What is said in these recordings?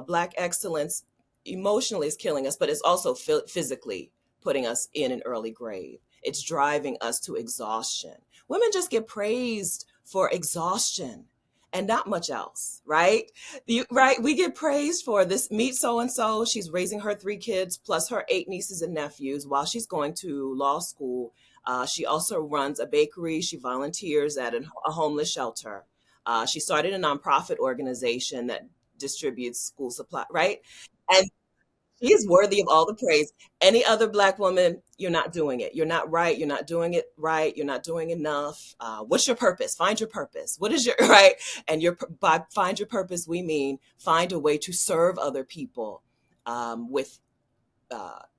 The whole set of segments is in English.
Black excellence emotionally is killing us, but it's also physically putting us in an early grave. It's driving us to exhaustion. Women just get praised for exhaustion and not much else, right? Right? We get praised for this. Meet so and so. She's raising her 3 kids plus her 8 nieces and nephews while she's going to law school. She also runs a bakery. She volunteers at a homeless shelter. She started a nonprofit organization that distributes school supply, right? And she is worthy of all the praise. Any other Black woman, you're not doing it. You're not right. You're not doing it right. You're not doing enough. What's your purpose? Find your purpose. What is your right? And by find your purpose, we mean find a way to serve other people with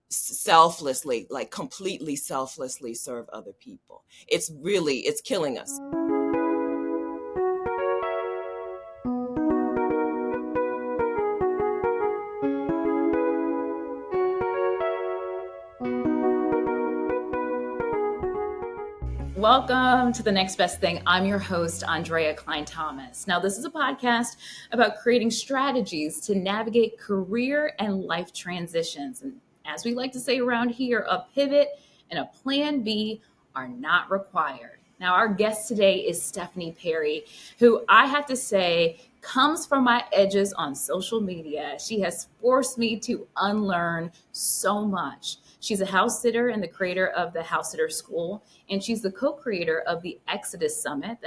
selflessly, like completely selflessly serve other people. It's killing us. Welcome to The Next Best Thing. I'm your host, Andrea Cline-Thomas. Now, this is a podcast about creating strategies to navigate career and life transitions. And as we like to say around here, a pivot and a plan B are not required. Now, our guest today is Stephanie Perry, who I have to say comes from my edges on social media. She has forced me to unlearn so much. She's a house sitter and the creator of the House Sitter School, and she's the co-creator of the Exodus Summit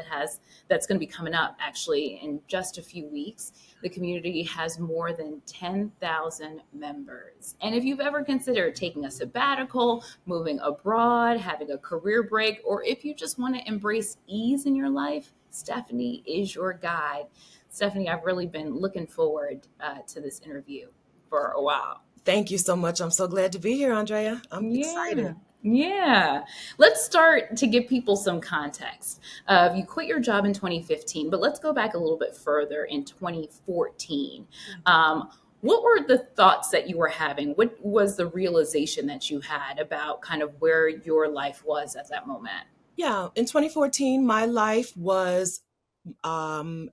that's going to be coming up actually in just a few weeks. The community has more than 10,000 members. And if you've ever considered taking a sabbatical, moving abroad, having a career break, or if you just want to embrace ease in your life, Stephanie is your guide. Stephanie, I've really been looking forward to this interview for a while. Thank you so much. I'm so glad to be here, Andrea. I'm excited. Yeah. Let's start to give people some context. You quit your job in 2015, but let's go back a little bit further in 2014. What were the thoughts that you were having? What was the realization that you had about kind of where your life was at that moment? Yeah, in 2014, my life was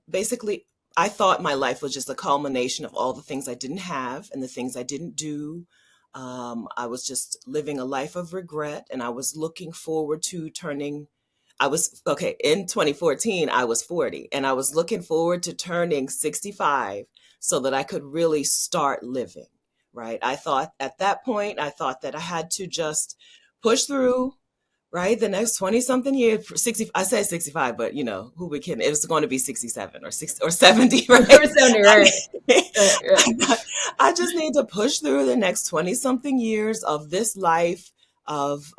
basically, I thought my life was just a culmination of all the things I didn't have and the things I didn't do. I was just living a life of regret, and I was looking forward to in 2014, I was 40, and I was looking forward to turning 65 so that I could really start living, right? At that point, I thought that I had to just push through, right? The next 20 something years, 60, I said 65, but who we kidding? It was going to be 67 or 60 or 70, right? Or 70, right? I just need to push through the next 20 something years of this life of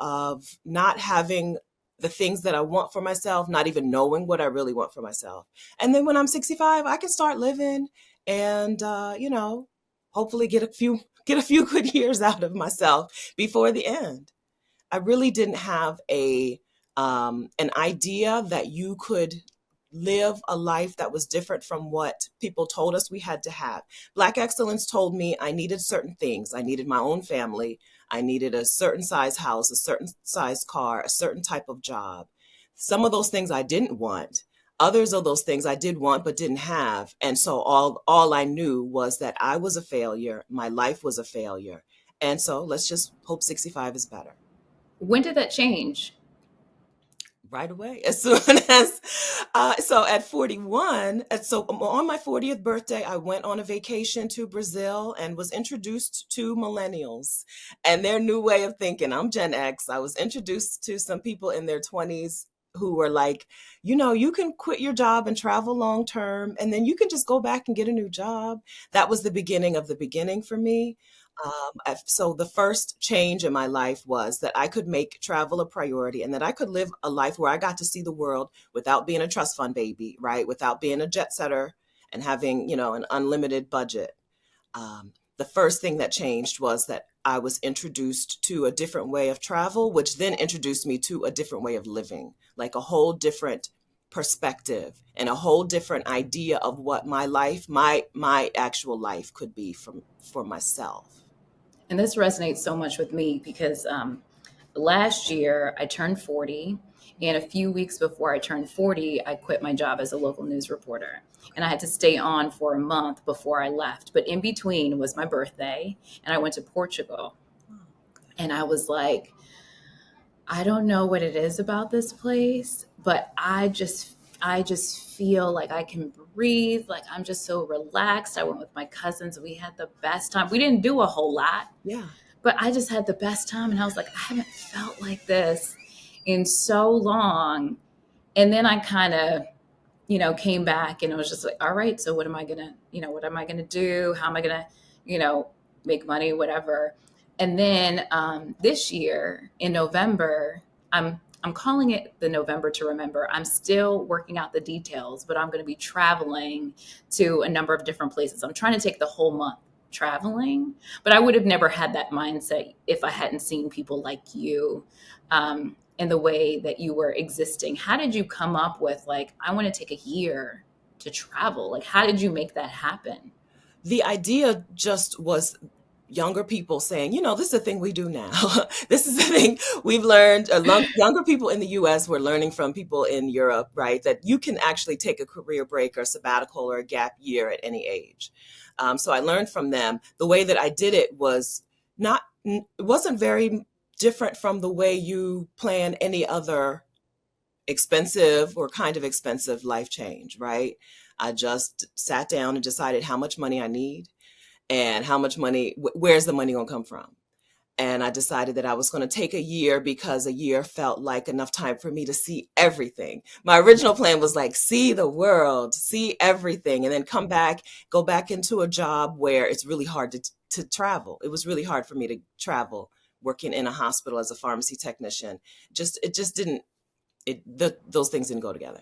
not having the things that I want for myself, not even knowing what I really want for myself. And then when I'm 65, I can start living and, hopefully get a few good years out of myself before the end. I really didn't have an idea that you could live a life that was different from what people told us we had to have. Black excellence told me I needed certain things. I needed my own family. I needed a certain size house, a certain size car, a certain type of job. Some of those things I didn't want. Others of those things I did want but didn't have. And so all I knew was that I was a failure. My life was a failure. And so let's just hope 65 is better. When did that change? Right away, as soon as, so at 41, so on my 40th birthday, I went on a vacation to Brazil and was introduced to millennials and their new way of thinking. I'm Gen X. I was introduced to some people in their 20s who were like, you can quit your job and travel long term, and then you can just go back and get a new job. That was the beginning of the beginning for me. So the first change in my life was that I could make travel a priority and that I could live a life where I got to see the world without being a trust fund baby, right? Without being a jet setter and having, an unlimited budget. The first thing that changed was that I was introduced to a different way of travel, which then introduced me to a different way of living, like a whole different perspective and a whole different idea of what my life, my actual life could be for myself. And this resonates so much with me because last year I turned 40. And a few weeks before I turned 40, I quit my job as a local news reporter. And I had to stay on for a month before I left. But in between was my birthday, and I went to Portugal. And I was like, I don't know what it is about this place, but I just feel like I can breathe, like I'm just so relaxed. I went with my cousins. We had the best time. We didn't do a whole lot, Yeah. but I just had the best time, and I was like, I haven't felt like this in so long. And then I kind of, came back, and it was just like, all right, so what am I gonna do? How am I gonna, make money, whatever. And then this year in November, I'm calling it the November to Remember. I'm still working out the details, but I'm going to be traveling to a number of different places. I'm trying to take the whole month traveling, but I would have never had that mindset if I hadn't seen people like you, in the way that you were existing. How did you come up with, like, I want to take a year to travel? Like, how did you make that happen? The idea just was younger people saying, this is a thing we do now. This is a thing we've learned. Younger people in the US were learning from people in Europe, right? That you can actually take a career break or sabbatical or a gap year at any age. So I learned from them. The way that I did it was it wasn't very different from the way you plan any other expensive or kind of expensive life change, right? I just sat down and decided how much money I need and how much money, where's the money going to come from? And I decided that I was going to take a year because a year felt like enough time for me to see everything. My original plan was like, see the world, see everything, and then come back, go back into a job where it's really hard to travel. It was really hard for me to travel working in a hospital as a pharmacy technician. It just didn't, those things didn't go together.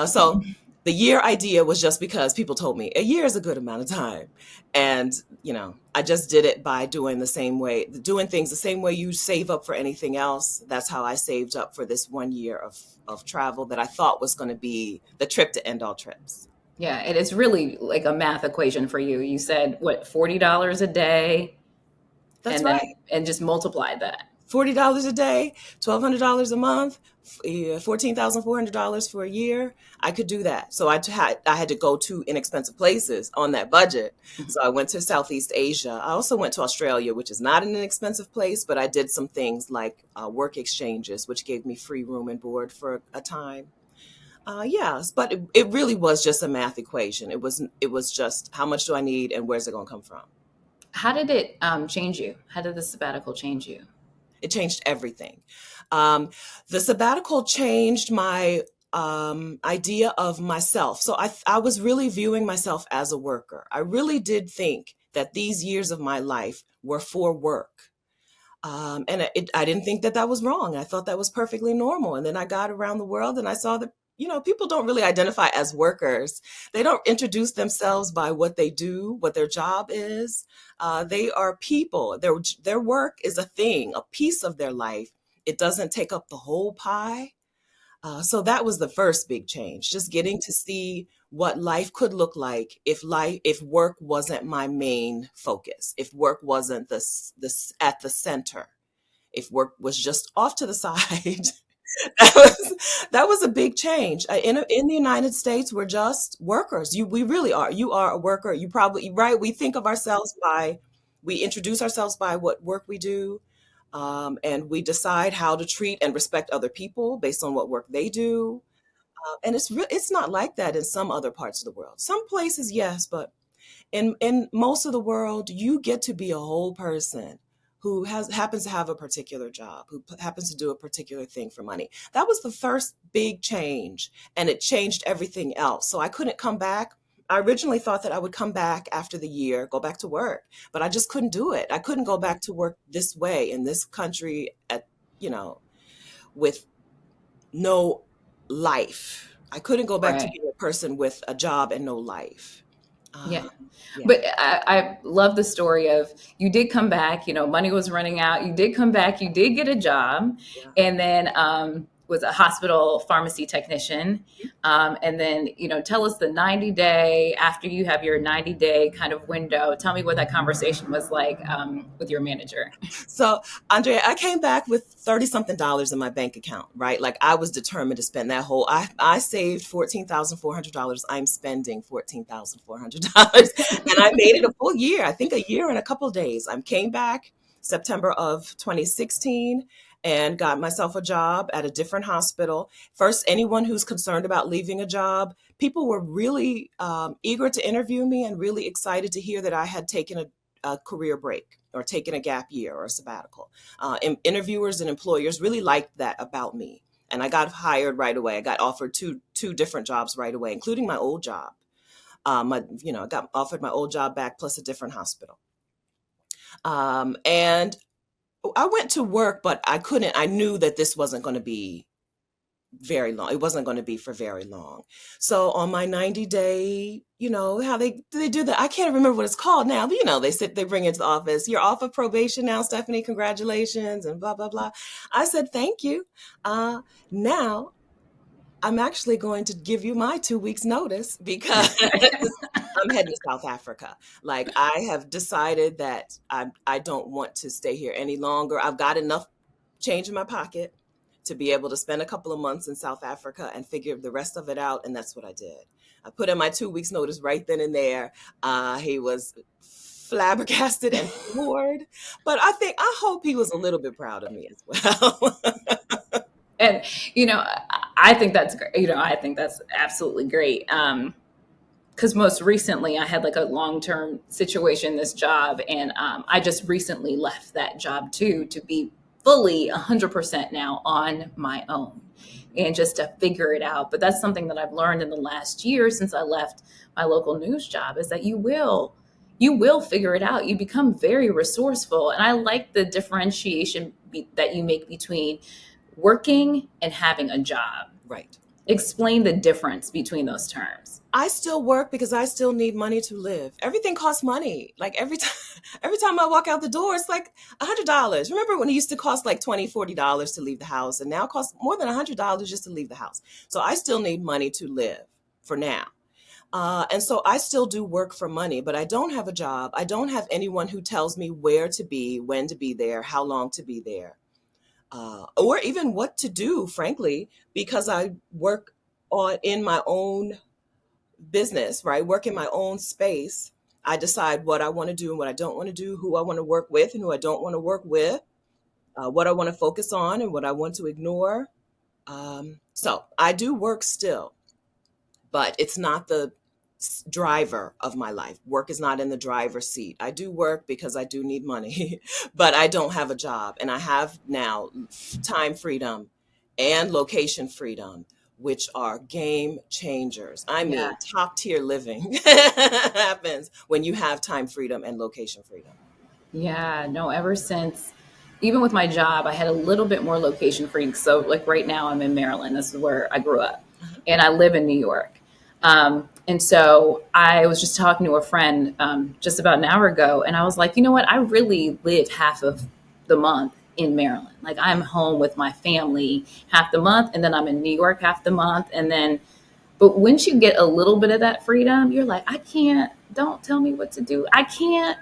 So the year idea was just because people told me a year is a good amount of time. And, I just did it by doing things the same way you save up for anything else. That's how I saved up for this 1 year of travel that I thought was going to be the trip to end all trips. Yeah, it is really like a math equation for you. You said what, $40 a day, That's and then right. and just multiply that. $40 a day, $1,200 a month, $14,400 for a year. I could do that. So I had to go to inexpensive places on that budget. Mhm. So I went to Southeast Asia. I also went to Australia, which is not an inexpensive place, but I did some things like work exchanges, which gave me free room and board for a time. Yes, but it really was just a math equation. It was just how much do I need and where's it going to come from? How did it change you? How did the sabbatical change you? It changed everything. Um, the sabbatical changed my idea of myself. So I was really viewing myself as a worker. I really did think that these years of my life were for work. And I didn't think that that was wrong. I thought that was perfectly normal. And then I got around the world and I saw that, people don't really identify as workers. They don't introduce themselves by what they do, what their job is. They are people. Their work is a thing, a piece of their life. It doesn't take up the whole pie. So that was the first big change, just getting to see what life could look like if work wasn't my main focus, if work wasn't this at the center, if work was just off to the side. That was a big change. In the United States, we're just workers. We really are. You are a worker. You probably right. We introduce ourselves by what work we do, and we decide how to treat and respect other people based on what work they do. And it's not like that in some other parts of the world. Some places, yes, but in most of the world, you get to be a whole person who happens to have a particular job, who happens to do a particular thing for money. That was the first big change, and it changed everything else. So I couldn't come back. I originally thought that I would come back after the year, go back to work, but I just couldn't do it. I couldn't go back to work this way in this country you know, with no life. I couldn't go back to Right. being a person with a job and no life. Yeah. Uh, yeah. But I love the story of, you did come back, money was running out. You did come back, you did get a job. Yeah. And then was a hospital pharmacy technician. And then, tell us the 90-day, after you have your 90-day kind of window, tell me what that conversation was like with your manager. So, Andrea, I came back with 30 something dollars in my bank account, right? Like I was determined to spend that I saved $14,400. I'm spending $14,400. And I made it a full year, I think a year and a couple of days. I came back September of 2016 and got myself a job at a different hospital. First, anyone who's concerned about leaving a job, people were really eager to interview me and really excited to hear that I had taken a career break or taken a gap year or a sabbatical. Interviewers and employers really liked that about me. And I got hired right away. I got offered two different jobs right away, including my old job. I got offered my old job back plus a different hospital. And I went to work, but I couldn't. I knew that this wasn't going to be very long. It wasn't going to be for very long. So on my 90-day, how they do that. I can't remember what it's called now, but they bring into the office. You're off of probation now, Stephanie. Congratulations and blah, blah, blah. I said, thank you. Now I'm actually going to give you my 2 weeks notice because I'm heading to South Africa. Like I have decided that I don't want to stay here any longer. I've got enough change in my pocket to be able to spend a couple of months in South Africa and figure the rest of it out. And that's what I did. I put in my 2 weeks notice right then and there. He was flabbergasted and floored, but I hope he was a little bit proud of me as well. And, I think that's great. I think that's absolutely great. Because most recently I had like a long-term situation, this job, and I just recently left that job too, to be fully 100% now on my own and just to figure it out. But that's something that I've learned in the last year since I left my local news job, is that you will figure it out. You become very resourceful. And I like the differentiation that you make between working and having a job. Right. Explain the difference between those terms. I still work because I still need money to live. Everything costs money. Like every time I walk out the door, it's like $100. Remember when it used to cost like $20, $40 to leave the house, and now it costs more than $100 just to leave the house. So I still need money to live for now. And so I still do work for money, but I don't have a job. I don't have anyone who tells me where to be, when to be there, how long to be there, or even what to do, frankly, because I work in my own business, right? Work in my own space. I decide what I want to do and what I don't want to do, who I want to work with and who I don't want to work with, what I want to focus on and what I want to ignore. So I do work still, but it's not the driver of my life. Work is not in the driver's seat. I do work because I do need money, but I don't have a job. And I have now time freedom and location freedom, which are game changers. I Yeah. mean, top tier living happens when you have time freedom and location freedom. Yeah, no, ever since, even with my job, I had a little bit more location freedom. So, like right now, I'm in Maryland. This is where I grew up, and I live in New York. And so I was just talking to a friend just about an hour ago, and I was like, you know what? I really live half of the month in Maryland. Like I'm home with my family half the month, and then I'm in New York half the month, and then. But once you get a little bit of that freedom, you're like, I can't. Don't tell me what to do. I can't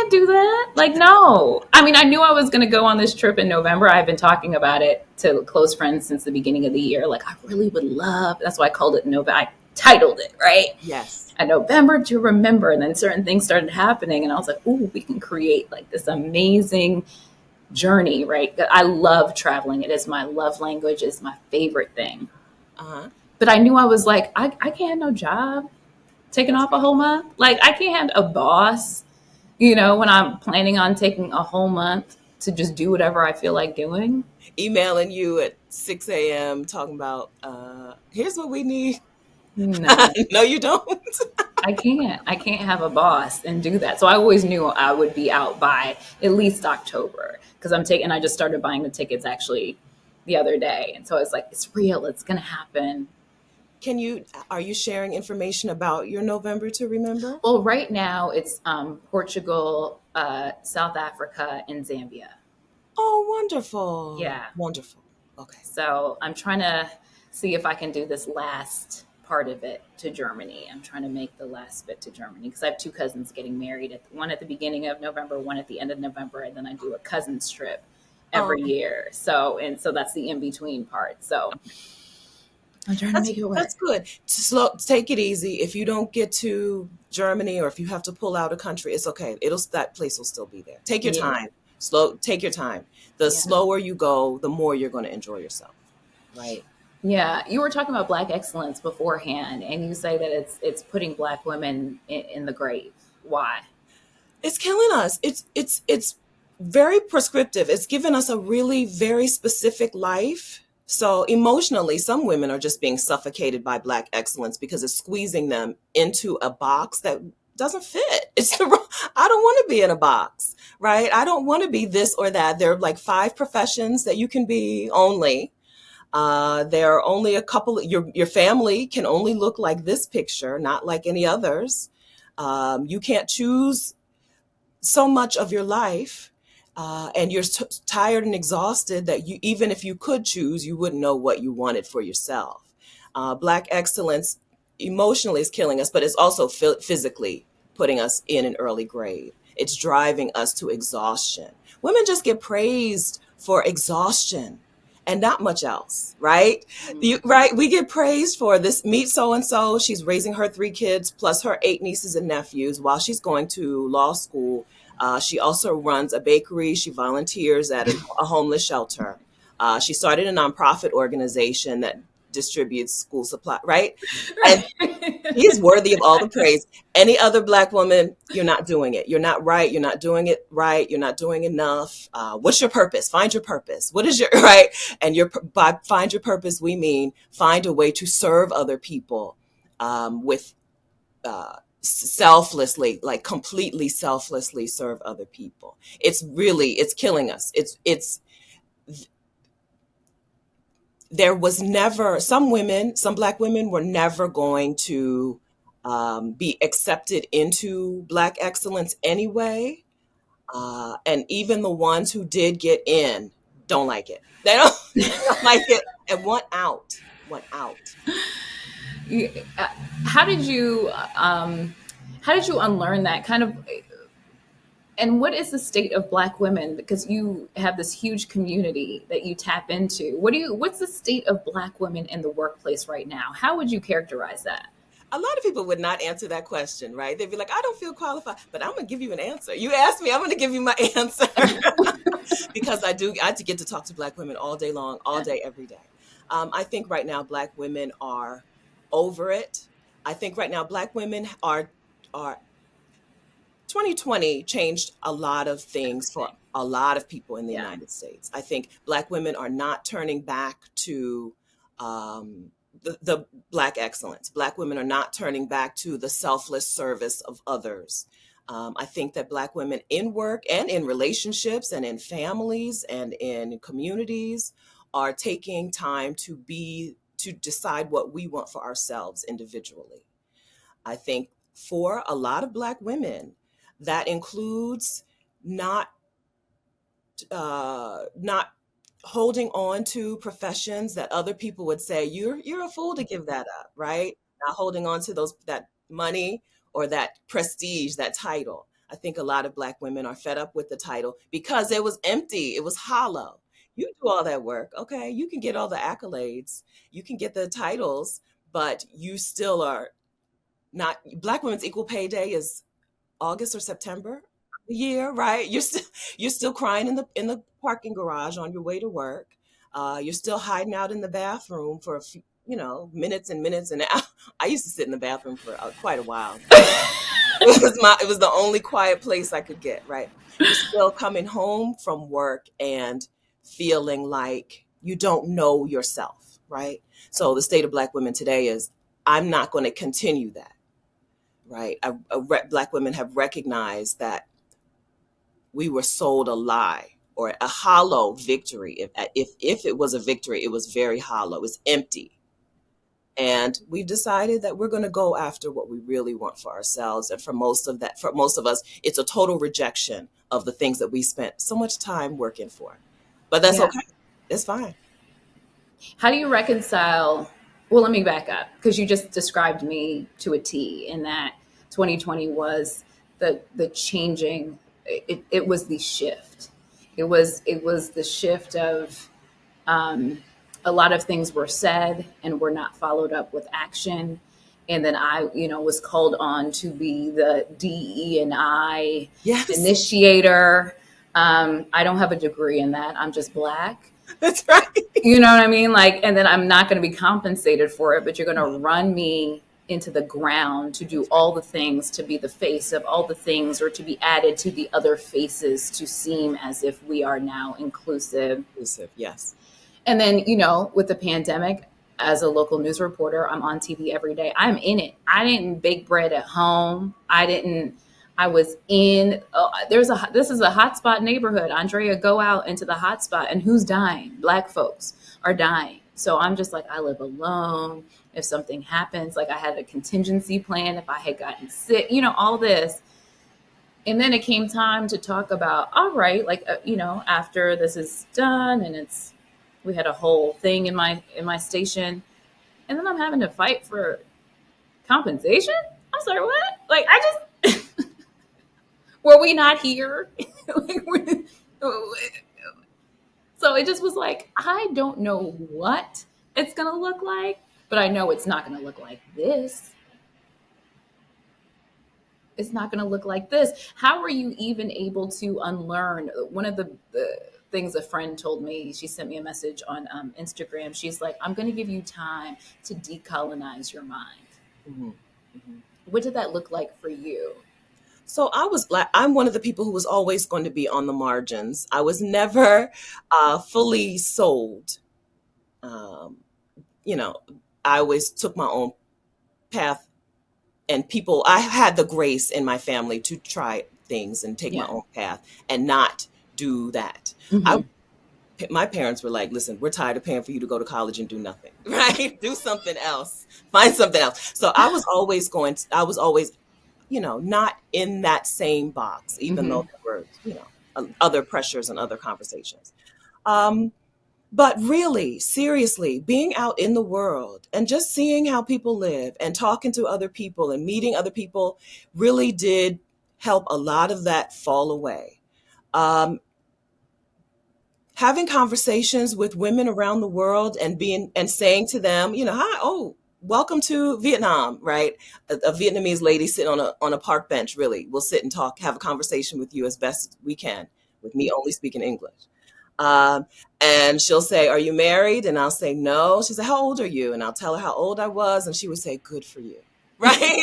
do that. Like, no. I mean, I knew I was going to go on this trip in November. I've been talking about it to close friends since the beginning of the year. Like, I really would love, that's why I called it November. I titled it, right? Yes. A November to remember. And then certain things started happening. And I was like, ooh, we can create like this amazing journey, right? I love traveling. It is my love language. It's my favorite thing. Uh-huh. But I knew I was like, I can't have no job taking off a whole month. Like, I can't have a boss when I'm planning on taking a whole month to just do whatever I feel like doing. Emailing you at 6 a.m. talking about, here's what we need. No, No, you don't. I can't. I can't have a boss and do that. So I always knew I would be out by at least October because I just started buying the tickets actually the other day. And so I was like, it's real. It's going to happen. Are you sharing information about your November to remember? Well, right now it's Portugal, South Africa, and Zambia. Oh, wonderful. Yeah. Wonderful. Okay. So I'm trying to see if I can do this last part of it to Germany. I'm trying to make the last bit to Germany because I have two cousins getting married, one at the beginning of November, one at the end of November, and then I do a cousins trip Oh, every year. So that's the in between part. So I'm trying to that's make it work. that's good. Take it easy. If you don't get to Germany or if you have to pull out a country, it's okay. That place will still be there. Take your Yeah. time. Take your time. The Yeah. slower you go, the more you're going to enjoy yourself. Right. Yeah, you were talking about Black excellence beforehand, and you say that it's putting Black women in the grave. Why? It's killing us. It's very prescriptive. It's given us a really very specific life. So emotionally, some women are just being suffocated by Black excellence because it's squeezing them into a box that doesn't fit. I don't want to be in a box, right? I don't want to be this or that. There are like 5 professions that you can be only. There are only a couple. Your family can only look like this picture, not like any others. You can't choose so much of your life, and you're tired and exhausted that you, even if you could choose, you wouldn't know what you wanted for yourself. Black excellence emotionally is killing us, but it's also physically putting us in an early grave. It's driving us to exhaustion. Women just get praised for exhaustion and not much else, right? Right? We get praised for this. Meet so and so. She's raising her 3 kids plus her 8 nieces and nephews while she's going to law school. She also runs a bakery. She volunteers at a homeless shelter. She started a nonprofit organization that distributes school supply, right? And he's worthy of all the praise. Any other Black woman, you're not doing it. You're not right. You're not doing it right. You're not doing enough. What's your purpose? Find your purpose. What is your right? And by find your purpose, we mean find a way to serve other people with selflessly, like completely selflessly serve other people. It's killing us. It's there was never, some Black women were never going to be accepted into Black excellence anyway. And even the ones who did get in don't like it. They don't like it and want out. Uh, how did you how did you unlearn that kind of, and what is the state of Black women, because you have this huge community that you tap into? What's the state of Black women in the workplace right now? How would you characterize that? A lot of people would not answer that question, right? They'd be like, I don't feel qualified, but I'm going to give you an answer. You asked me, I'm going to give you my answer. Because I get to talk to Black women all day long, all day, every day. I think right now Black women are over it. I think right now Black women are 2020 changed a lot of things for a lot of people in the Yeah. United States. I think Black women are not turning back to the Black excellence. Black women are not turning back to the selfless service of others. I think that Black women in work and in relationships and in families and in communities are taking time to decide what we want for ourselves individually. I think for a lot of Black women, that includes not not holding on to professions that other people would say you're a fool to give that up, right? Not holding on to that money or that prestige, that title. I think a lot of Black women are fed up with the title because it was empty, it was hollow. You do all that work, okay? You can get all the accolades, you can get the titles, but you still are not. Black Women's Equal Pay Day is August or September a year, right? You're still crying in the parking garage on your way to work. You're still hiding out in the bathroom for a few, minutes and minutes and I used to sit in the bathroom for quite a while. It was the only quiet place I could get, right? You're still coming home from work and feeling like you don't know yourself, right? So the state of Black women today is, I'm not going to continue that, right? Black women have recognized that we were sold a lie or a hollow victory. If it was a victory, it was very hollow. It's empty. And we've decided that we're going to go after what we really want for ourselves. And for most of us, it's a total rejection of the things that we spent so much time working for. But that's Yeah. okay. It's fine. How do you reconcile? Well, let me back up because you just described me to a T in that 2020 was the changing. It was the shift. It was the shift of um, a lot of things were said and were not followed up with action. And then I, was called on to be the DE and I Yes, initiator. I don't have a degree in that. I'm just black. that's right. You know what I mean? Like, and then I'm not going to be compensated for it, but you're going to run me into the ground to do That's right. all the things, to be the face of all the things, or to be added to the other faces to seem as if we are now inclusive. Inclusive. Yes. And then, with the pandemic, as a local news reporter, I'm on TV every day. I'm in it. I didn't bake bread at home. I was in, this is a hotspot neighborhood. Andrea, go out into the hotspot, and who's dying? Black folks are dying. So I'm just like, I live alone. If something happens, like I had a contingency plan if I had gotten sick, all this. And then it came time to talk about, all right, like, after this is done and we had a whole thing in my station, and then I'm having to fight for compensation. I'm sorry, what? Like, I just were we not here? So it just was like, I don't know what it's gonna look like, but I know it's not gonna look like this. It's not going to look like this. How are you even able to unlearn? One of the things a friend told me, she sent me a message on Instagram. She's like, I'm going to give you time to decolonize your mind. Hmm. Hmm. What did that look like for you? So I'm one of the people who was always going to be on the margins. I was never fully sold. Um, you know, I always took my own path, and I had the grace in my family to try things and take my Yeah. own path and not do that. I Hmm. My parents were like, listen, we're tired of paying for you to go to college and do nothing, right? Do something else, find something else. So I was always, not in that same box, even Hmm. though there were, other pressures and other conversations. Um, but really, seriously, being out in the world and just seeing how people live and talking to other people and meeting other people really did help a lot of that fall away. Um, Having conversations with women around the world and being and saying to them, hi, oh, welcome to Vietnam, right? A Vietnamese lady sitting on a park bench really will sit and talk, have a conversation with you as best we can, with me only speaking English. Um, and she'll say, "Are you married?" And I'll say, "No." She said, "How old are you?" And I'll tell her how old I was, and she would say, "Good for you." Right?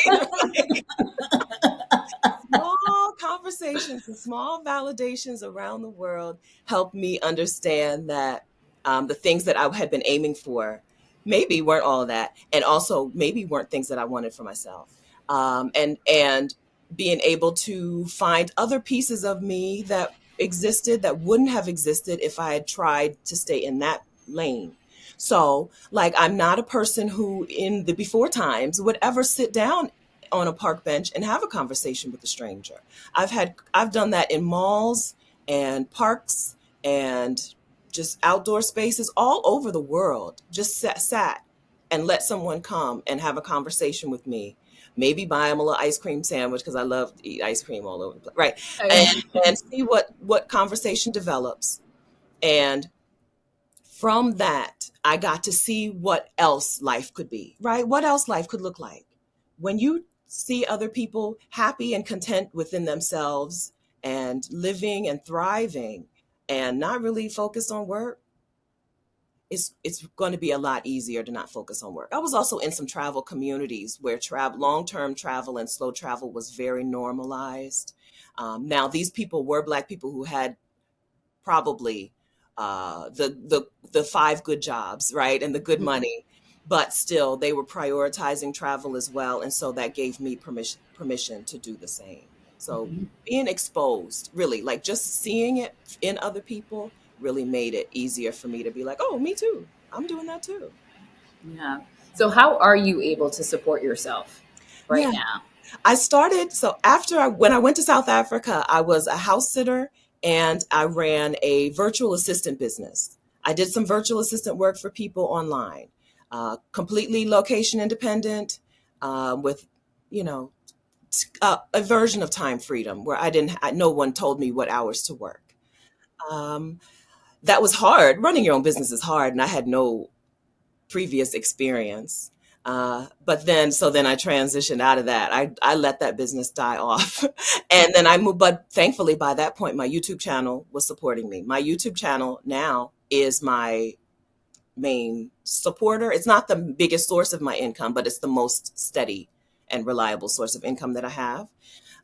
Small conversations and small validations around the world helped me understand that the things that I had been aiming for maybe weren't all of that, and also maybe weren't things that I wanted for myself. And being able to find other pieces of me that existed that wouldn't have existed if I had tried to stay in that lane. So, like, I'm not a person who, in the before times, would ever sit down on a park bench and have a conversation with a stranger. I've done that in malls and parks and just outdoor spaces all over the world. Just sat and let someone come and have a conversation with me. Maybe buy them a little ice cream sandwich because I love to eat ice cream all over the place, right? And see what conversation develops. And from that, I got to see what else life could be, right? What else life could look like. When you see other people happy and content within themselves and living and thriving and not really focused on work, it's going to be a lot easier to not focus on work. I was also in some travel communities where long-term travel and slow travel was very normalized. Now, these people were Black people who had probably the five good jobs, right, and the good money, but still they were prioritizing travel as well, and so that gave me permission to do the same. So being exposed, really, like just seeing it in other people, really made it easier for me to be like, oh, me too. I'm doing that too. Yeah. So how are you able to support yourself right Yeah. now? I started, so when I went to South Africa, I was a house sitter and I ran a virtual assistant business. I did some virtual assistant work for people online, completely location independent, with, you know, a version of time freedom where no one told me what hours to work. Um, that was hard. Running your own business is hard, and I had no previous experience. So then I transitioned out of that. I let that business die off. And then I moved, but thankfully by that point, my YouTube channel was supporting me. My YouTube channel now is my main supporter. It's not the biggest source of my income, but it's the most steady and reliable source of income that I have.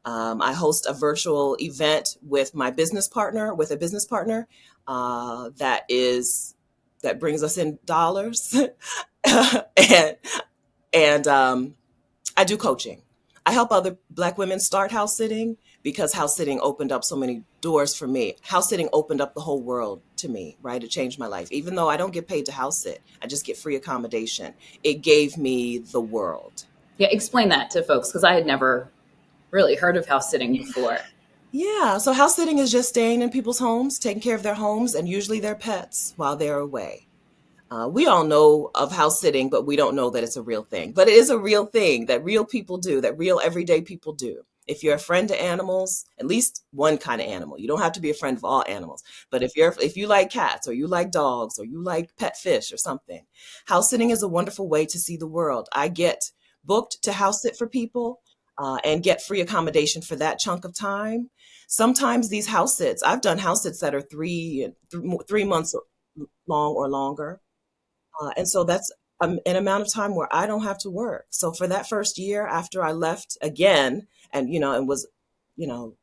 I host a virtual event with a business partner, that is that brings us in dollars, and and I do coaching. I help other Black women start house sitting because house sitting opened up so many doors for me. House sitting opened up the whole world to me, right? It changed my life. Even though I don't get paid to house sit, I just get free accommodation. It gave me the world. Yeah, explain that to folks because I had never really heard of house sitting before. Yeah, so house sitting is just staying in people's homes, taking care of their homes and usually their pets while they're away. We all know of house sitting, but we don't know that it's a real thing. But it is a real thing that real people do, that real everyday people do. If you're a friend to animals, at least one kind of animal, you don't have to be a friend of all animals. But if you like cats or you like dogs or you like pet fish or something, house sitting is a wonderful way to see the world. I get booked to house sit for people, and get free accommodation for that chunk of time. Sometimes these house sits, I've done house sits that are 3 months long or longer, and so that's an amount of time where I don't have to work. So for that first year after I left again, and was, you know,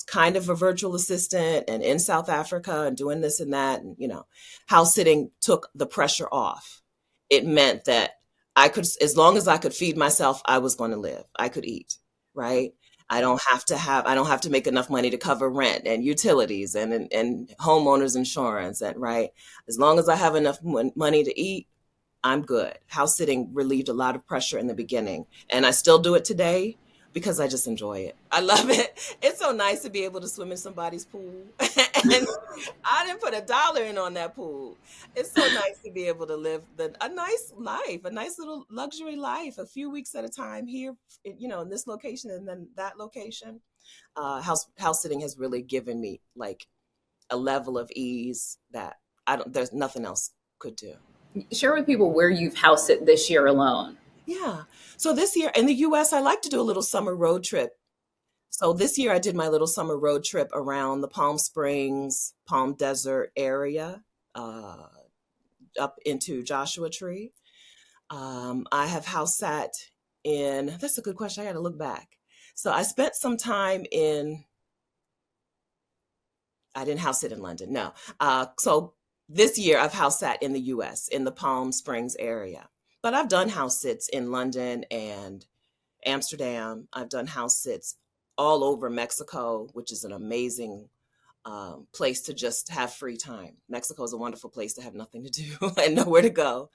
kind of a virtual assistant and in South Africa and doing this and that, and house sitting took the pressure off. It meant that as long as I could feed myself, I was going to live. I could eat, right? I don't have to make enough money to cover rent and utilities and homeowners insurance, and right. As long as I have enough money to eat, I'm good. House sitting relieved a lot of pressure in the beginning, and I still do it today because I just enjoy it. I love it. It's so nice to be able to swim in somebody's pool. And I didn't put a dollar in on that pool. It's so nice to be able to live a nice life, a nice little luxury life, a few weeks at a time here, in this location and then that location. House sitting has really given me like a level of ease that there's nothing else could do. Share with people where you've house sit this year alone. Yeah. So this year in the US, I like to do a little summer road trip. So this year I did my little summer road trip around the Palm Springs, Palm Desert area, uh, up into Joshua Tree. I have house sat that's a good question. I got to look back. So I spent some time I didn't house sit in London. No. So this year I've house sat in the US, in the Palm Springs area. But I've done house sits in London and Amsterdam. I've done house sits all over Mexico, which is an amazing place to just have free time. Mexico is a wonderful place to have nothing to do and nowhere to go.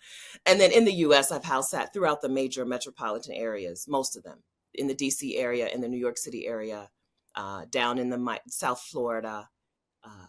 And then in the US, I've house sat throughout the major metropolitan areas, most of them, in the DC area, in the New York City area, down in the South Florida, uh,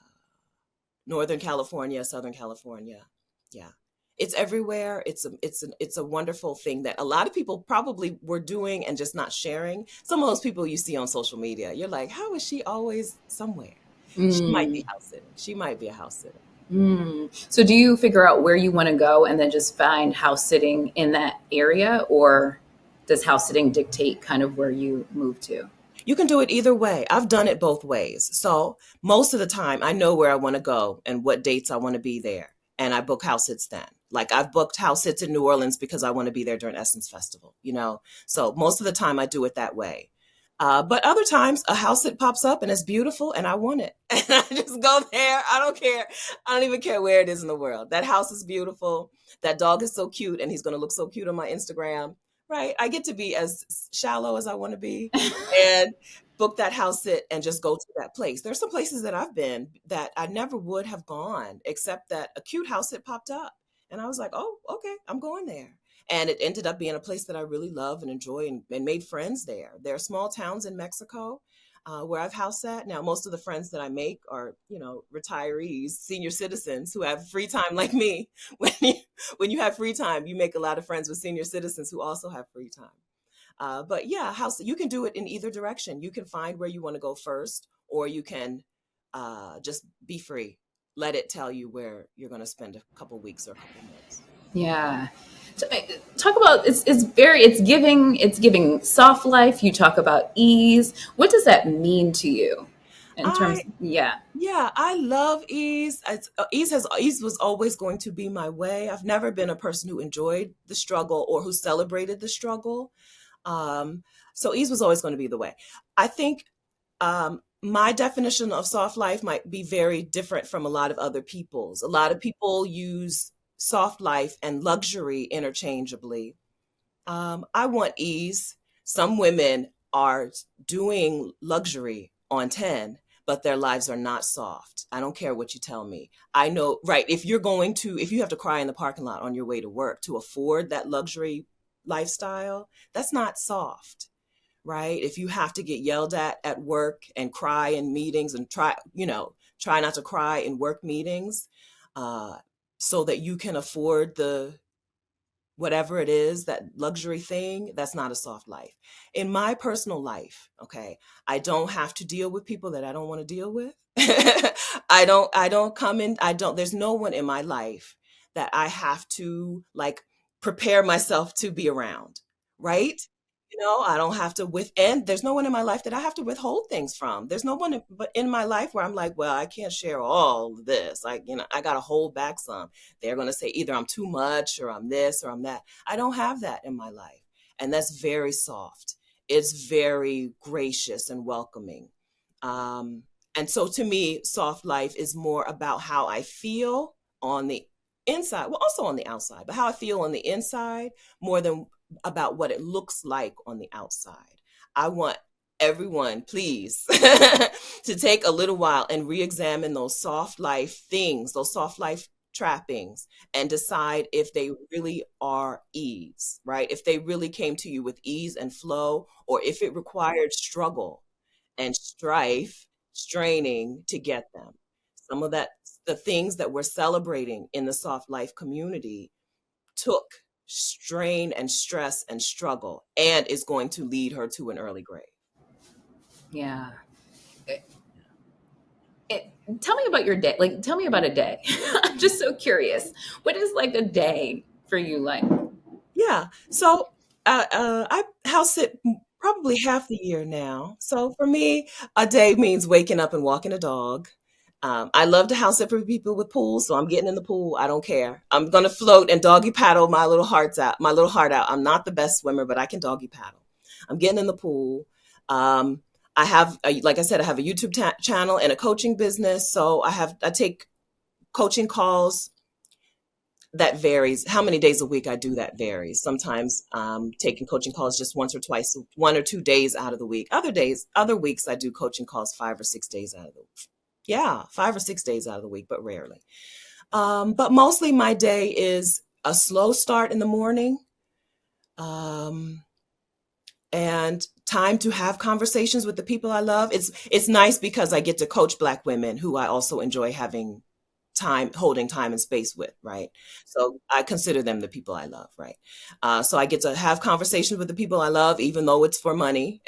Northern California, Southern California. Yeah. It's everywhere. It's a wonderful thing that a lot of people probably were doing and just not sharing. Some of those people you see on social media, you're like, how is she always somewhere? She might be Mm. house sitting. She might be a house sitter. So do you figure out where you want to go and then just find house sitting in that area, or does house sitting dictate kind of where you move to? You can do it either way. I've done it both ways. So most of the time, I know where I want to go and what dates I want to be there. And I book house sits then. Like I've booked house sits in New Orleans because I want to be there during Essence Festival. So most of the time I do it that way. But other times a house sit pops up and it's beautiful and I want it. And I just go there. I don't care. I don't even care where it is in the world. That house is beautiful. That dog is so cute and he's going to look so cute on my Instagram. Right. I get to be as shallow as I want to be and book that house sit and just go to that place. There's some places that I've been that I never would have gone except that a cute house sit popped up. And I was like, oh, okay, I'm going there. And it ended up being a place that I really love and enjoy and made friends there. There are small towns in Mexico. where I've house sat. Now, most of the friends that I make are, retirees, senior citizens who have free time like me. When you, when you have free time, you make a lot of friends with senior citizens who also have free time. But yeah, house, you can do it in either direction. You can find where you want to go first, or you can just be free. Let it tell you where you're going to spend a couple weeks or a couple months. Yeah. So, talk about it's giving soft life. You talk about ease. What does that mean to you in I terms? Yeah. Yeah, I love ease. Ease was always going to be my way. I've never been a person who enjoyed the struggle or who celebrated the struggle. Um, so ease was always going to be the way. I think my definition of soft life might be very different from a lot of other people's. A lot of people use soft life and luxury interchangeably. I want ease. Some women are doing luxury on 10, but their lives are not soft. I don't care what you tell me. I know, right? If you have to cry in the parking lot on your way to work to afford that luxury lifestyle, that's not soft, right? If you have to get yelled at work and cry in meetings and try not to cry in work meetings, uh, so that you can afford the whatever it is, that luxury thing, that's not a soft life. In my personal life, okay, I don't have to deal with people that I don't want to deal with. I don't, there's no one in my life that I have to like prepare myself to be around, right? I don't have to and there's no one in my life that I have to withhold things from. There's no one but in my life where I'm like, well, I can't share all of this. Like, I got to hold back some. They're going to say either I'm too much or I'm this or I'm that. I don't have that in my life. And that's very soft. It's very gracious and welcoming. Um, and so to me, soft life is more about how I feel on the inside, well, also on the outside, but how I feel on the inside more than about what it looks like on the outside. I want everyone, please, to take a little while and re examine those soft life things, those soft life trappings, and decide if they really are ease, right? If they really came to you with ease and flow, or if it required struggle and strife, straining to get them. Some of that, the things that we're celebrating in the soft life community took strain and stress and struggle and is going to lead her to an early grave. Yeah. It, tell me about your day. Like, tell me about a day. I'm just so curious. What is like a day for you like? Yeah. So I house sit probably half the year now. So for me, a day means waking up and walking a dog. I love to house sit for people with pools, so I'm getting in the pool. I don't care. I'm gonna float and doggy paddle my little heart out. I'm not the best swimmer, but I can doggy paddle. I'm getting in the pool. Um, like I said, I have a YouTube channel and a coaching business. So I take coaching calls. That varies. How many days a week I do that varies. Sometimes taking coaching calls just once or twice, 1 or 2 days out of the week. Other weeks I do coaching calls 5 or 6 days out of the week. Yeah, 5 or 6 days out of the week, but rarely. But mostly my day is a slow start in the morning, um, and time to have conversations with the people I love. It's nice because I get to coach Black women who I also enjoy having holding time and space with, right? So I consider them the people I love, right? So I get to have conversations with the people I love, even though it's for money.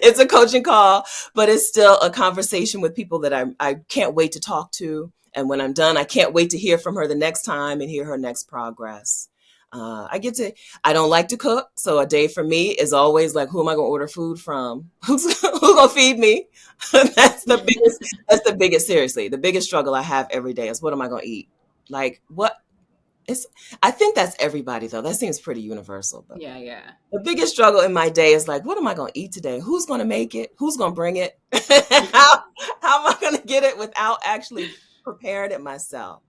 It's a coaching call, but it's still a conversation with people that I can't wait to talk to. And when I'm done, I can't wait to hear from her the next time and hear her next progress. I don't like to cook. So a day for me is always like, who am I going to order food from? Who's going to feed me? That's the biggest, seriously, the biggest struggle I have every day is what am I going to eat? Like what it's, I think that's everybody though. That seems pretty universal, but Yeah, yeah. the biggest struggle in my day is like, what am I going to eat today? Who's going to make it? Who's going to bring it? How am I going to get it without actually preparing it myself?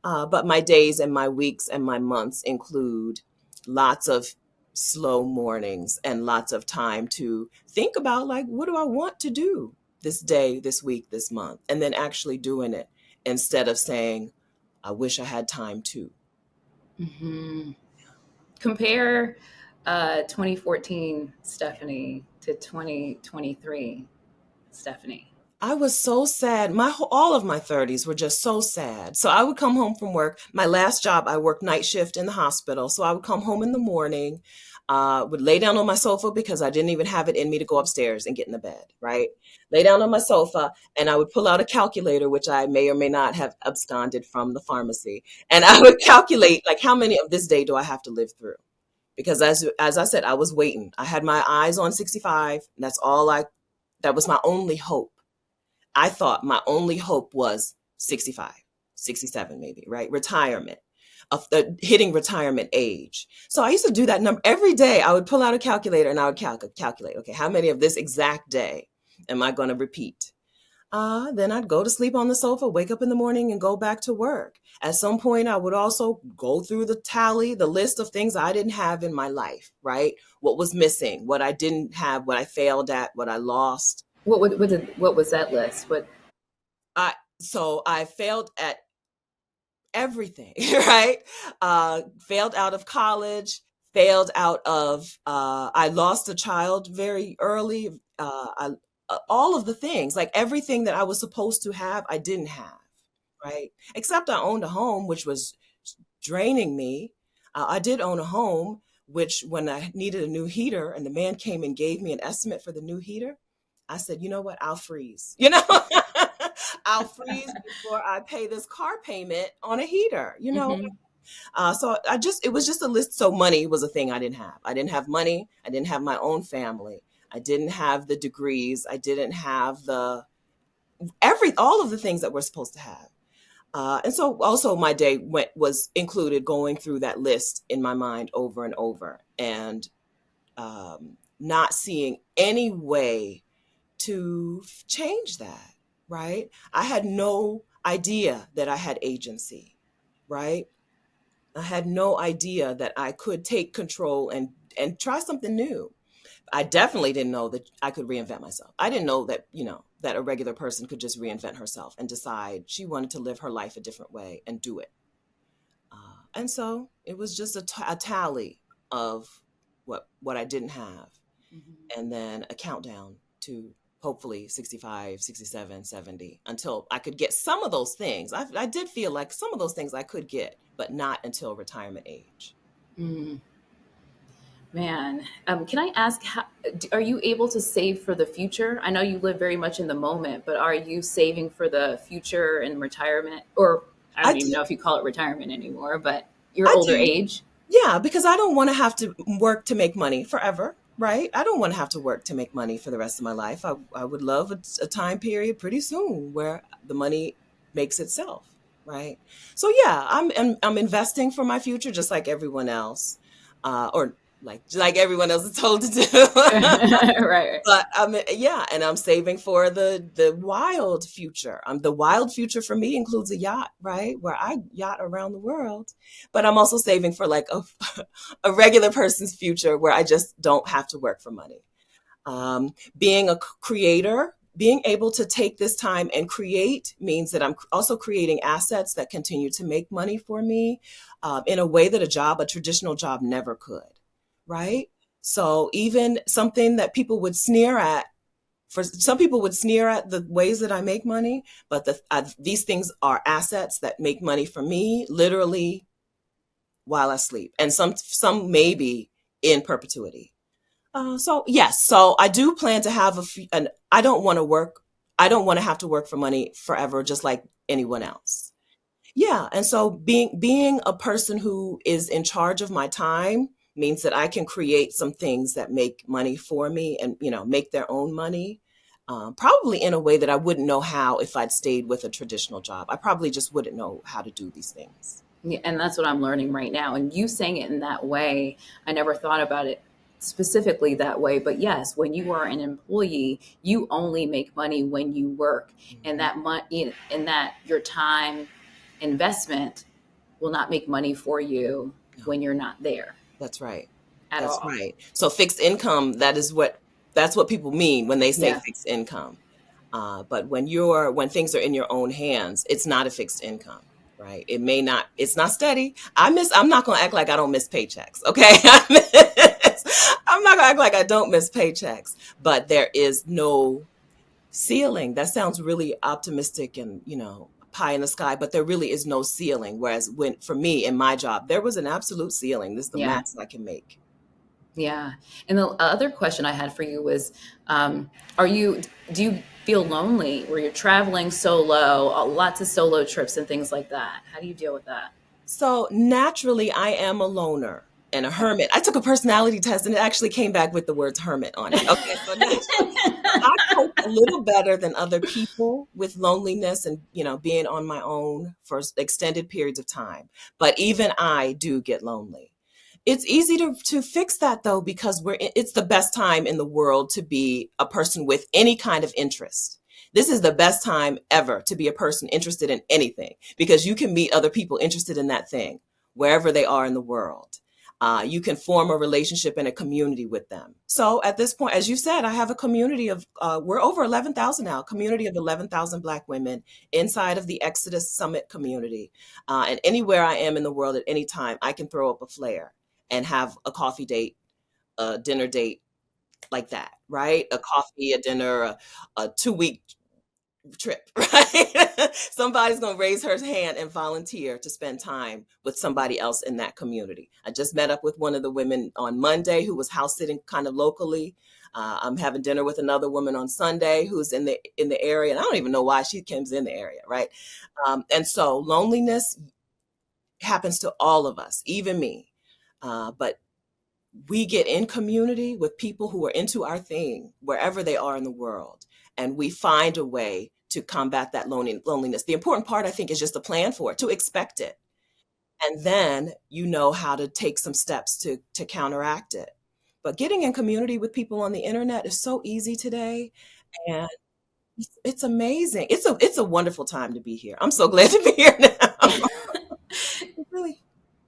But my days and my weeks and my months include lots of slow mornings and lots of time to think about like, what do I want to do this day, this week, this month, and then actually doing it instead of saying, I wish I had time to. Hmm. Compare. 2014 Stephanie to 2023 Stephanie. I was so sad. All of my 30s were just so sad. So I would come home from work. My last job, I worked night shift in the hospital. So I would come home in the morning, would lay down on my sofa because I didn't even have it in me to go upstairs and get in the bed, right? Lay down on my sofa and I would pull out a calculator, which I may or may not have absconded from the pharmacy. And I would calculate like how many of this day do I have to live through? Because as I said, I was waiting. I had my eyes on 65. And that was my only hope. I thought my only hope was 65, 67, maybe, right? Retirement, of the hitting retirement age. So I used to do that number every day. I would pull out a calculator and I would calculate, okay, how many of this exact day am I going to repeat? Then I'd go to sleep on the sofa, wake up in the morning and go back to work. At some point, I would also go through the list of things I didn't have in my life, right? What was missing, what I didn't have, what I failed at, what I lost. What was that list? What? I so I failed at everything, right? Failed out of college, failed out of I lost a child very early. All of the things, like everything that I was supposed to have, I didn't have, right? Except I owned a home, which was draining me. I did own a home, which when I needed a new heater and the man came and gave me an estimate for the new heater, I said, you know what? I'll freeze. I'll freeze before I pay this car payment on a heater. Mm-hmm. So it was just a list. So money was a thing I didn't have. I didn't have money. I didn't have my own family. I didn't have the degrees. I didn't have all of the things that we're supposed to have. And so also my day was included going through that list in my mind over and over and not seeing any way to change that, right? I had no idea that I had agency, right? I had no idea that I could take control and try something new. I definitely didn't know that I could reinvent myself. I didn't know that, that a regular person could just reinvent herself and decide she wanted to live her life a different way and do it. And so it was just a tally of what I didn't have, Mm-hmm. and then a countdown to hopefully 65, 67, 70 until I could get some of those things. I did feel like some of those things I could get, but not until retirement age. Mm. Man, can I ask, are you able to save for the future? I know you live very much in the moment, but are you saving for the future and retirement? Or I I don't even do. know if you call it retirement anymore, but your I older do. age? Yeah, because I don't want to have to work to make money forever, right? I don't want to have to work to make money for the rest of my life. I would love a time period pretty soon where the money makes itself, right? So yeah, I'm investing for my future just like everyone else, or like everyone else is told to do. Right, right. But yeah, and I'm saving for the wild future. The wild future for me includes a yacht, right? Where I yacht around the world. But I'm also saving for like a regular person's future where I just don't have to work for money. Being a creator, being able to take this time and create means that I'm also creating assets that continue to make money for me in a way that a traditional job never could, right? So even something that people would sneer at, for some people would sneer at the ways that I make money, but these things are assets that make money for me, literally while I sleep, and some maybe in perpetuity. So yes, so I do plan to have and I don't want to work. I don't want to have to work for money forever, just like anyone else. Yeah, and so being a person who is in charge of my time means that I can create some things that make money for me and make their own money. Probably in a way that I wouldn't know how if I'd stayed with a traditional job. I probably just wouldn't know how to do these things. Yeah, and that's what I'm learning right now. And you saying it in that way, I never thought about it specifically that way. But yes, when you are an employee, you only make money when you work, and Mhm. that money, and that your time investment will not make money for you No, when you're not there that's right. at That's all. right. So fixed income, that's what people mean when they say Yeah. fixed income. But when things are in your own hands, it's not a fixed income, right? It's not steady. I'm not gonna act like I don't miss paychecks, okay? I miss I'm not gonna act like I don't miss paychecks, but there is no ceiling. That sounds really optimistic and, pie in the sky, but there really is no ceiling. Whereas when for me in my job, there was an absolute ceiling. This is the Yeah. max I can make. Yeah. And the other question I had for you was, um, do you feel lonely where you're traveling solo, lots of solo trips and things like that? How do you deal with that? So naturally, I am a loner and a hermit. I took a personality test and it actually came back with the words hermit on it. Okay, so naturally, I cope a little better than other people with loneliness and, being on my own for extended periods of time. But even I do get lonely. It's easy to fix that though, because it's the best time in the world to be a person with any kind of interest. This is the best time ever to be a person interested in anything because you can meet other people interested in that thing wherever they are in the world. You can form a relationship and a community with them. So at this point, as you said, I have a community of, we're over 11,000 now, a community of 11,000 Black women inside of the Exodus Summit community. And anywhere I am in the world at any time, I can throw up a flare and have a coffee date, a dinner date like that, right? A coffee, a dinner, a 2 week trip, right? Somebody's going to raise her hand and volunteer to spend time with somebody else in that community. I just met up with one of the women on Monday who was house sitting kind of locally. I'm having dinner with another woman on Sunday who's in the area, and I don't even know why she comes in the area, right? And so loneliness happens to all of us, even me. But we get in community with people who are into our thing, wherever they are in the world, and we find a way to combat that loneliness. The important part, I think, is just to plan for it, to expect it, and then you know how to take some steps to counteract it. But getting in community with people on the internet is so easy today, and it's amazing. It's a wonderful time to be here. I'm so glad to be here now. Really.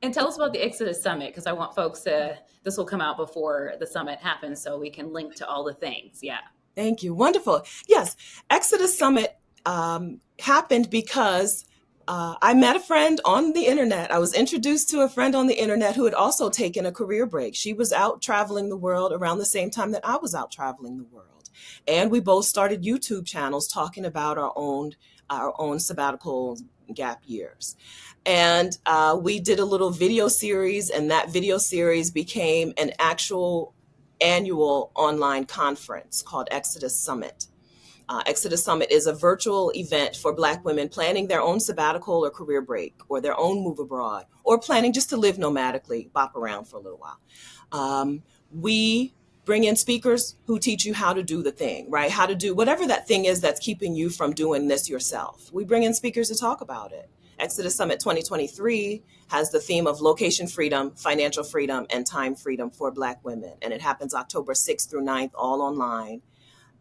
And tell us about the Exodus Summit, because I want folks to, this will come out before the summit happens so we can link to all the things. Yeah. Thank you. Wonderful. Yes, Exodus Summit happened because I met a friend on the internet. I was introduced to a friend on the internet who had also taken a career break. She was out traveling the world around the same time that I was out traveling the world. And we both started YouTube channels talking about our own sabbatical gap years. And we did a little video series, and that video series became an actual annual online conference called Exodus Summit. Exodus Summit is a virtual event for Black women planning their own sabbatical or career break or their own move abroad or planning just to live nomadically, bop around for a little while. We bring in speakers who teach you how to do the thing, right? How to do whatever that thing is that's keeping you from doing this yourself. We bring in speakers to talk about it. Exodus Summit 2023 has the theme of location freedom, financial freedom, and time freedom for Black women. And it happens October 6th through 9th, all online.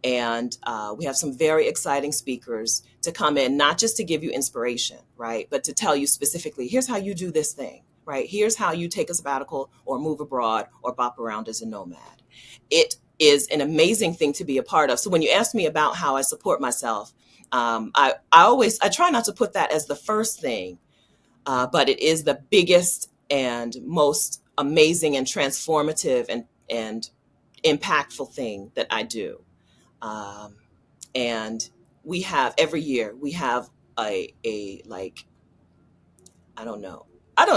And we have some very exciting speakers to come in, not just to give you inspiration, right? But to tell you specifically, here's how you do this thing, right? Here's how you take a sabbatical or move abroad or bop around as a nomad. It is an amazing thing to be a part of. So when you ask me about how I support myself, I try not to put that as the first thing, but it is the biggest and most amazing and transformative and impactful thing that I do. Um, and we have every year we have a like I don't know,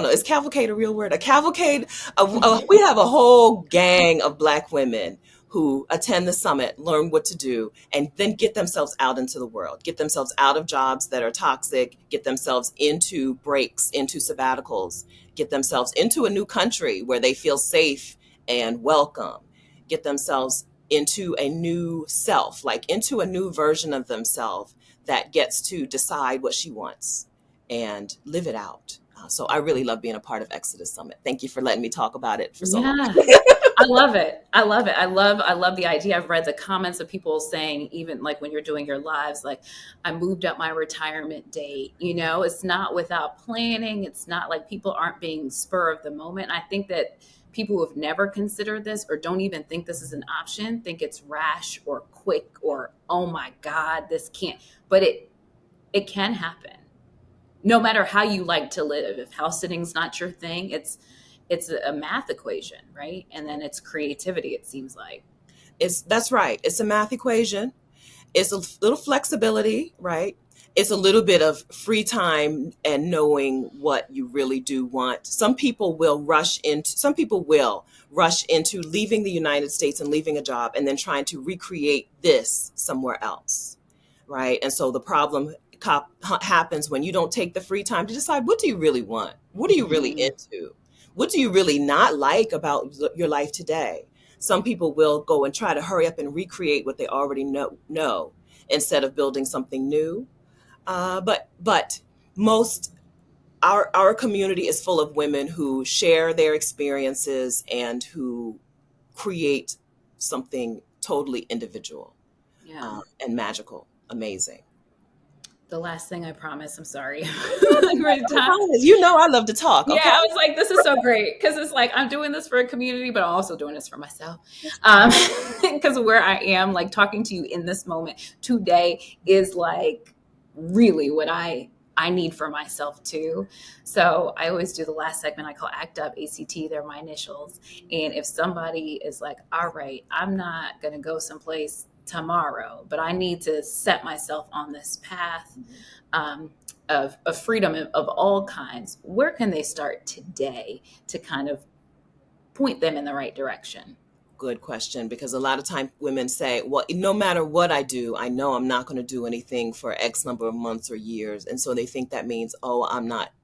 is cavalcade a real word? A cavalcade of, we have a whole gang of Black women who attend the summit, learn what to do, and then get themselves out into the world, get themselves out of jobs that are toxic, get themselves into breaks, into sabbaticals, get themselves into a new country where they feel safe and welcome, get themselves into a new self, like into a new version of themselves that gets to decide what she wants and live it out. So I really love being a part of Exodus Summit. Thank you for letting me talk about it for so long. Yeah. I love it. I love it. I love the idea. I've read the comments of people saying, even like when you're doing your lives, like, I moved up my retirement date. It's not without planning. It's not like people aren't being spur of the moment. I think that people who have never considered this or don't even think this is an option think it's rash or quick or, oh my God, this can't. But it can happen no matter how you like to live. If house sitting's not your thing, it's a math equation, right? And then it's creativity, it seems like. That's right. It's a math equation. It's a little flexibility, right? It's a little bit of free time and knowing what you really do want. Some people will rush into leaving the United States and leaving a job and then trying to recreate this somewhere else, right? And so the problem happens when you don't take the free time to decide, what do you really want? What are you really Mm-hmm. into? What do you really not like about your life today? Some people will go and try to hurry up and recreate what they already know instead of building something new. But most our community is full of women who share their experiences and who create something totally individual, Yeah. and magical, amazing. The last thing I promise, I'm sorry. We're I time. promise. You know I love to talk. Yeah, Okay. I was like, this is so great because it's like I'm doing this for a community, but I'm also doing this for myself. Because where I am, like talking to you in this moment today, is like really what I need for myself too. So I always do the last segment I call ACT UP, ACT. They're my initials. And if somebody is like, all right, I'm not gonna go someplace tomorrow, but I need to set myself on this path. Um, of freedom of all kinds, where can they start today to kind of point them in the right direction? Good question, because a lot of time women say, well, no matter what I do, I know I'm not going to do anything for X number of months or years. And so they think that means, oh,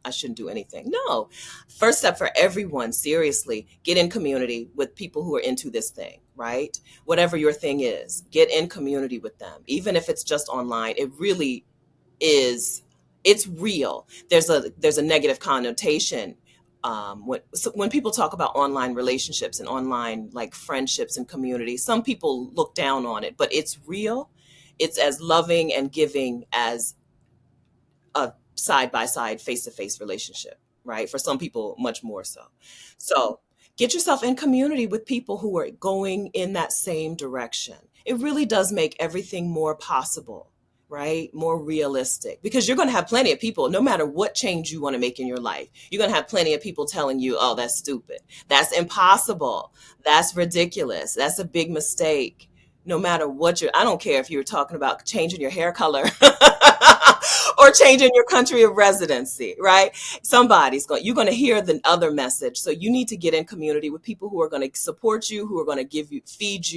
I shouldn't do anything. No. First step for everyone, seriously, get in community with people who are into this thing, right? Whatever your thing is, get in community with them. Even if it's just online, it really is, it's real. There's a negative connotation, when people talk about online relationships and online like friendships and community. Some people look down on it, but it's real. It's as loving and giving as a side by side, face to face relationship, right? For some people, much more so. So get yourself in community with people who are going in that same direction. It really does make everything more possible, right? More realistic, because you're going to have plenty of people, no matter what change you want to make in your life, you're going to have plenty of people telling you, oh, that's stupid. That's impossible. That's ridiculous. That's a big mistake. No matter what I don't care if you're talking about changing your hair color or changing your country of residency, right? You're going to hear the other message. So you need to get in community with people who are going to support you, who are going to feed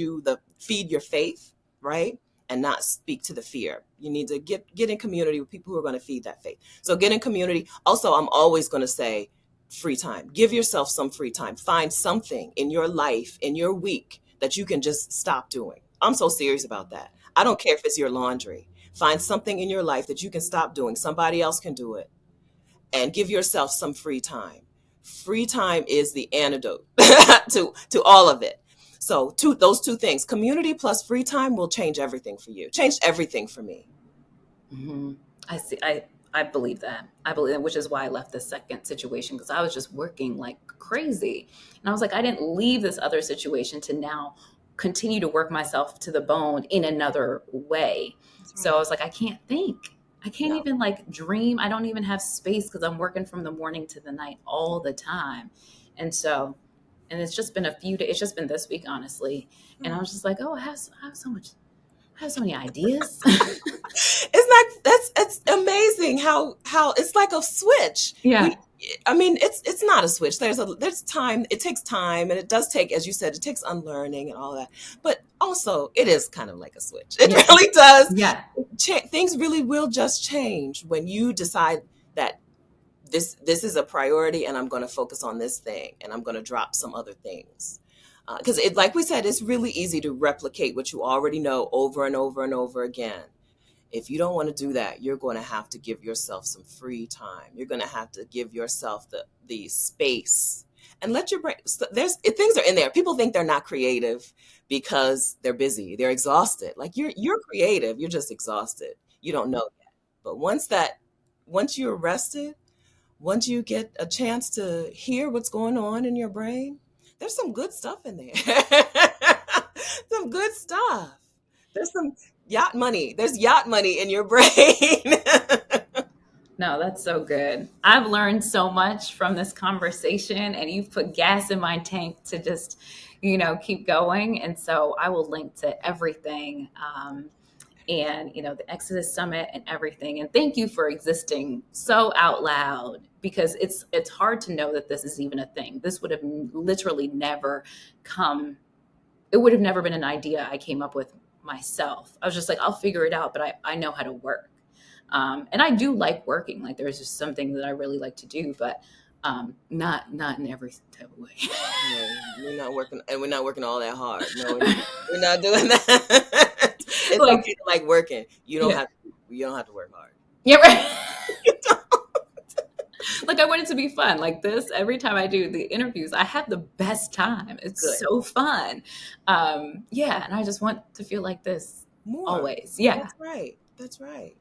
your faith, right? And not speak to the fear. You need to get in community with people who are going to feed that faith. So get in community. Also, I'm always going to say free time. Give yourself some free time. Find something in your life, in your week, that you can just stop doing. I'm so serious about that. I don't care if it's your laundry. Find something in your life that you can stop doing. Somebody else can do it. And give yourself some free time. Free time is the antidote to all of it. So those two things, community plus free time, will change everything for you. Changed everything for me. Mm-hmm. I see. I believe that. I believe that, which is why I left the second situation because I was just working like crazy, and I was like, I didn't leave this other situation to now continue to work myself to the bone in another way. That's So right. I was like, I can't think. I can't No. even like dream. I don't even have space because I'm working from the morning to the night all the time, and so, and it's just been a few days. It's just been this week, honestly, and I was just like, oh, I have so much. I have so many ideas. It's like it's amazing how it's like a switch. Yeah. I mean, it's not a switch. There's time. It takes time, and it does take, as you said, it takes unlearning and all that. But also, it is kind of like a switch. It Yeah. really does. Yeah. Things really will just change when you decide that this is a priority, and I'm going to focus on this thing, and I'm going to drop some other things. Because like we said, it's really easy to replicate what you already know over and over and over again. If you don't want to do that, you're going to have to give yourself some free time. You're going to have to give yourself the space and let your brain. Things are in there. People think they're not creative because they're busy. They're exhausted. Like you're creative. You're just exhausted. You don't know yet. But once you're rested, once you get a chance to hear what's going on in your brain, there's some good stuff in there. Some good stuff. There's some yacht money. There's yacht money in your brain. No, that's so good. I've learned so much from this conversation, and you've put gas in my tank to just, keep going. And so I will link to everything. And the Exodus Summit and everything. And thank you for existing so out loud, because it's hard to know that this is even a thing. This would have literally never come. It would have never been an idea I came up with myself. I was just like, I'll figure it out, but I know how to work. And I do like working. Like, there's just something that I really like to do, but not in every type of way. No, we're not working, and we're not working all that hard. No, we're not doing that. It's Like, okay to like working. yeah, You don't have to work hard. yeah, right. Like, I want it to be fun. Like this, every time I do the interviews, I have the best time. It's Good. so fun. Yeah, and I just want to feel like this More. always. Yeah. That's right. That's right.